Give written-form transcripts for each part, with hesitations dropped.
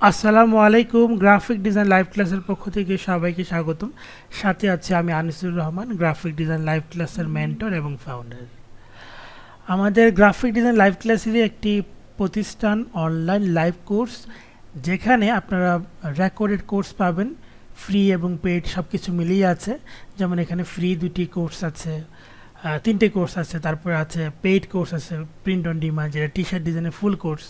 আসসালামু আলাইকুম। Graphic design live ক্লাসের পক্ষ থেকে সবাইকে স্বাগতম। সাথে আছে আমি Anisur Rahman, graphic design live ক্লাসের মেন্টর এবং ফাউন্ডার। আমাদের গ্রাফিক ডিজাইন লাইভ ক্লাসেরই একটি প্রতিষ্ঠান, অনলাইন লাইভ কোর্স, যেখানে আপনারা রেকর্ডেড কোর্স পাবেন, ফ্রি এবং পেইড সব কিছু মিলিয়ে আছে। যেমন এখানে ফ্রি 2টি কোর্স আছে, 3টে কোর্স আছে, তারপরে আছে পেইড কোর্স আছে, প্রিন্ট অন ডিমান্ড যেটা টি শার্ট ডিজাইনের ফুল কোর্স,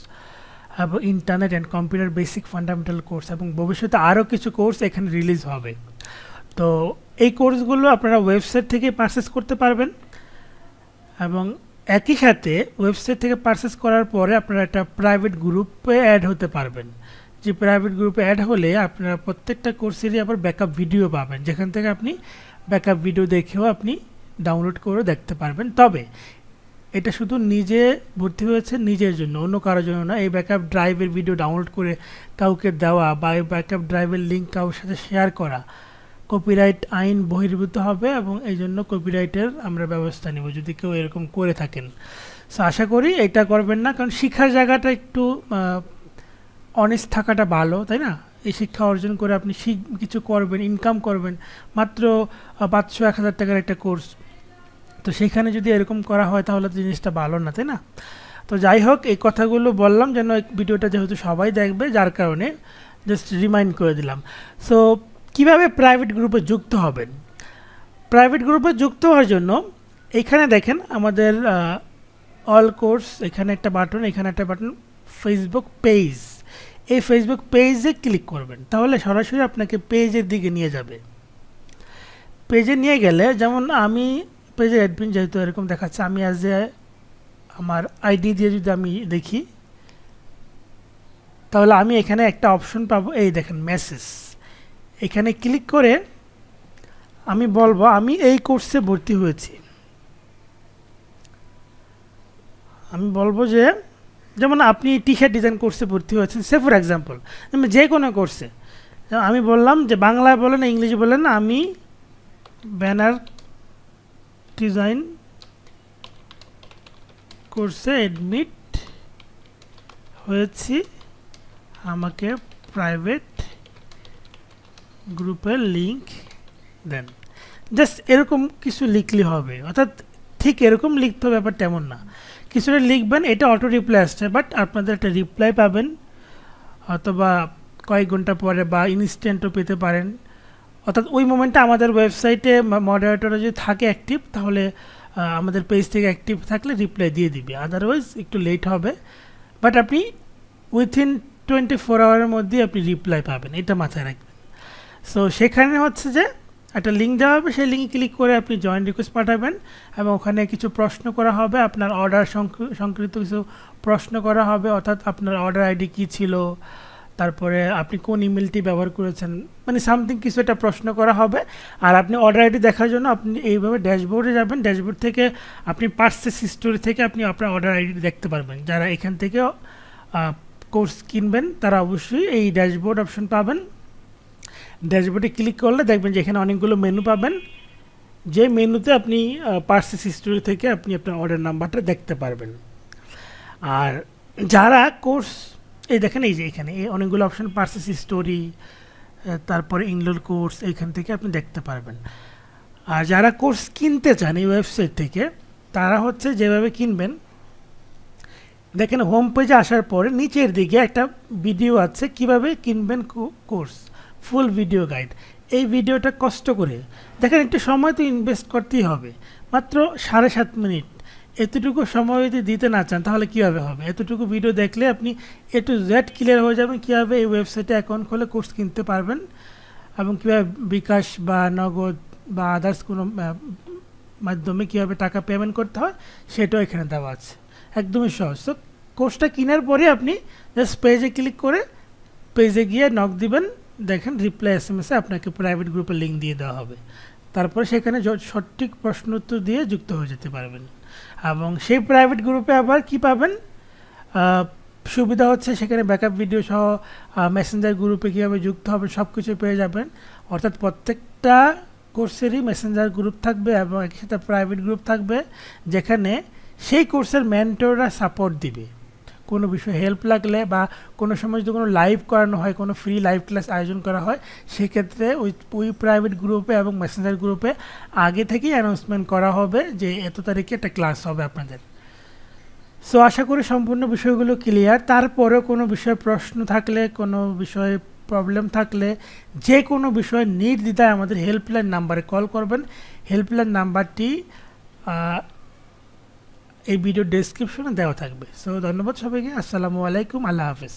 এবং internet and computer basic fundamental course, এবং ভবিষ্যতে আরও কিছু কোর্স এখানে রিলিজ হবে। তো এই কোর্সগুলো আপনারা ওয়েবসাইট থেকে পারচেস করতে পারবেন, এবং একই সাথে ওয়েবসাইট থেকে পারচেস করার পরে আপনারা একটা প্রাইভেট গ্রুপে অ্যাড হতে পারবেন। যে প্রাইভেট গ্রুপে অ্যাড হলে আপনারা প্রত্যেকটা কোর্সেরই আবার ব্যাকআপ ভিডিও পাবেন, যেখান থেকে আপনি ব্যাকআপ ভিডিও দেখেও আপনি ডাউনলোড করে দেখতে পারবেন। তবে এটা শুধু নিজে ভর্তি হয়েছে নিজের জন্য, অন্য কারোর জন্য না। এই ব্যাকআপ ড্রাইভের ভিডিও ডাউনলোড করে কাউকে দেওয়া বা এই ব্যাকআপ ড্রাইভের লিঙ্ক কারোর সাথে শেয়ার করা কপিরাইট আইন বহির্ভূত হবে, এবং এই জন্য কপিরাইটের আমরা ব্যবস্থা নেব যদি কেউ এরকম করে থাকেন। সো আশা করি এটা করবেন না, কারণ শিক্ষার জায়গাটা একটু অনেস্ট থাকাটা ভালো, তাই না? এই শিক্ষা অর্জন করে আপনি কিছু করবেন, ইনকাম করবেন, মাত্র 500-1000 টাকার একটা কোর্স। তো সেখানে যদি এরকম করা হয় তাহলে তো জিনিসটা ভালো না, তাই না? তো যাই হোক, এই কথাগুলো বললাম যেন এই ভিডিওটা যেহেতু সবাই দেখবে, যার কারণে জাস্ট রিমাইন্ড করে দিলাম। সো কিভাবে প্রাইভেট গ্রুপে যুক্ত হবেন? প্রাইভেট গ্রুপে যুক্ত হওয়ার জন্য এখানে দেখেন আমাদের অল কোর্স, এখানে একটা বাটন, এখানে একটা বাটন, ফেসবুক পেজ। এই ফেসবুক পেজে ক্লিক করবেন, তাহলে সরাসরি আপনাকে পেজের দিকে নিয়ে যাবে। পেজে নিয়ে গেলে, যেমন আমি পেজের অ্যাডমিন যেহেতু এরকম দেখাচ্ছে, আমি আমার আইডি দিয়ে যদি আমি দেখি, তাহলে আমি এখানে একটা অপশন পাবো, এই দেখেন মেসেজ। এখানে ক্লিক করে আমি বলবো আমি এই কোর্সে ভর্তি হয়েছি। আমি বলবো যে, যেমন আপনি টি শার্ট ডিজাইন কোর্সে ভর্তি হয়েছেন, সে ফর এক্সাম্পল, যে কোনো কোর্সে। আমি বললাম যে বাংলায় বলেন, ইংলিশে বলেন, আমি ব্যানার ডিজাইন কোর্সে অ্যাডমিট হয়েছি, আমাকে প্রাইভেট গ্রুপের লিংক দেন। জাস্ট এরকম কিছু লিখলে হবে, অর্থাৎ ঠিক এরকম লিখতে হবে, ব্যাপার তেমন না। কিছুটা লিখবেন, এটা অটো রিপ্লাই আসছে, বাট আপনাদের একটা রিপ্লাই পাবেন, অথবা কয়েক ঘন্টা পরে বা ইনস্ট্যান্টও পেতে পারেন। অর্থাৎ ওই মোমেন্টে আমাদের ওয়েবসাইটে মডারেটররা যদি থাকে অ্যাক্টিভ, তাহলে আমাদের পেজ থেকে অ্যাক্টিভ থাকলে রিপ্লাই দিয়ে দিবে, আদারওয়াইজ একটু লেট হবে। বাট আপনি উইথিন 24 আওয়ারের মধ্যে আপনি রিপ্লাই পাবেন, এটা মাথায় রাখবেন। সো সেখানে হচ্ছে যে একটা লিঙ্ক দেওয়া হবে, সেই লিঙ্কে ক্লিক করে আপনি জয়েন রিকোয়েস্ট পাঠাবেন, এবং ওখানে কিছু প্রশ্ন করা হবে, আপনার অর্ডার সংক্রান্ত কিছু প্রশ্ন করা হবে, অর্থাৎ আপনার অর্ডার আইডি কী ছিল, তারপরে আপনি কোন ইমেলটি ব্যবহার করেছেন, মানে সামথিং কিছু একটা প্রশ্ন করা হবে। আর আপনি অর্ডার আইডি দেখার জন্য আপনি এইভাবে ড্যাশবোর্ডে যাবেন, ড্যাশবোর্ড থেকে আপনি পারচেস হিস্টোরি থেকে আপনি আপনার অর্ডার আইডি দেখতে পারবেন। যারা এখান থেকে কোর্স কিনবেন তারা অবশ্যই এই ড্যাশবোর্ড অপশন পাবেন। ড্যাশবোর্ডে ক্লিক করলে দেখবেন যে এখানে অনেকগুলো মেনু পাবেন, যে মেনুতে আপনি পারচেস হিস্টোরি থেকে আপনি আপনার অর্ডার নাম্বারটা দেখতে পারবেন। আর যারা কোর্স, এই দেখেন এই যে এখানে এই অনেকগুলো অপশন, পারচেস হিস্টোরি, তারপরে ইনরোল কোর্স, এইখান থেকে আপনি দেখতে পারবেন। আর যারা কোর্স কিনতে চান এই ওয়েবসাইট থেকে, তারা হচ্ছে যেভাবে কিনবেন, দেখেন হোম পেজে আসার পরে নিচের দিকে একটা ভিডিও আছে, কিভাবে কিনবেন কোর্স, ফুল ভিডিও গাইড। এই ভিডিওটা কষ্ট করে দেখেন, একটু সময় তো ইনভেস্ট করতেই হবে, মাত্র 7.5 মিনিট। এতটুকু সময় যদি দিতে না চান তাহলে কীভাবে হবে? এতটুকু ভিডিও দেখলে আপনি A to Z ক্লিয়ার হয়ে যাবেন, কীভাবে এই ওয়েবসাইটে অ্যাকাউন্ট খুলে কোর্স কিনতে পারবেন, এবং কীভাবে বিকাশ বা নগদ বা আদার্স কোনো মাধ্যমে কীভাবে টাকা পেমেন্ট করতে হয় সেটাও এখানে দেওয়া আছে, একদমই সহজ। তো কোর্সটা কেনার পরে আপনি জাস্ট পেজে ক্লিক করে পেজে গিয়ে নক দিবেন, দেখেন রিপ্লাই SMS-এ আপনাকে প্রাইভেট গ্রুপের লিঙ্ক দিয়ে দেওয়া হবে। তারপরে সেখানে সঠিক প্রশ্ন উত্তর দিয়ে যুক্ত হয়ে যেতে পারবেন। এবং সেই প্রাইভেট গ্রুপে আবার কি পাবেন সুবিধা হচ্ছে, সেখানে ব্যাকআপ ভিডিও সহ মেসেঞ্জার গ্রুপে কীভাবে যুক্ত হবে সব কিছু পেয়ে যাবেন। অর্থাৎ প্রত্যেকটা কোর্সেরই মেসেঞ্জার গ্রুপ থাকবে, এবং একই সাথে প্রাইভেট গ্রুপ থাকবে, যেখানে সেই কোর্সের মেন্টররা সাপোর্ট দিবে। কোনো বিষয়ে হেল্প লাগলে বা কোনো সময় যদি কোনো লাইভ করানো হয়, কোনো ফ্রি লাইভ ক্লাস আয়োজন করা হয়, সেক্ষেত্রে ওই প্রাইভেট গ্রুপে এবং মেসেঞ্জার গ্রুপে আগে থেকেই অ্যানাউন্সমেন্ট করা হবে যে এত তারিখে একটা ক্লাস হবে আপনাদের। সো আশা করি সম্পূর্ণ বিষয়গুলো ক্লিয়ার। তারপরেও কোনো বিষয়ে প্রশ্ন থাকলে, কোনো বিষয়ে প্রবলেম থাকলে, যে কোনো বিষয়ে নির্দ্বিধায় আমাদের হেল্পলাইন নাম্বারে কল করবেন। হেল্পলাইন নাম্বারটি এই ভিডিও ডেসক্রিপশনে দেওয়া থাকবে। সো ধন্যবাদ সবাইকে। আসসালামু আলাইকুম, আল্লাহ হাফেজ।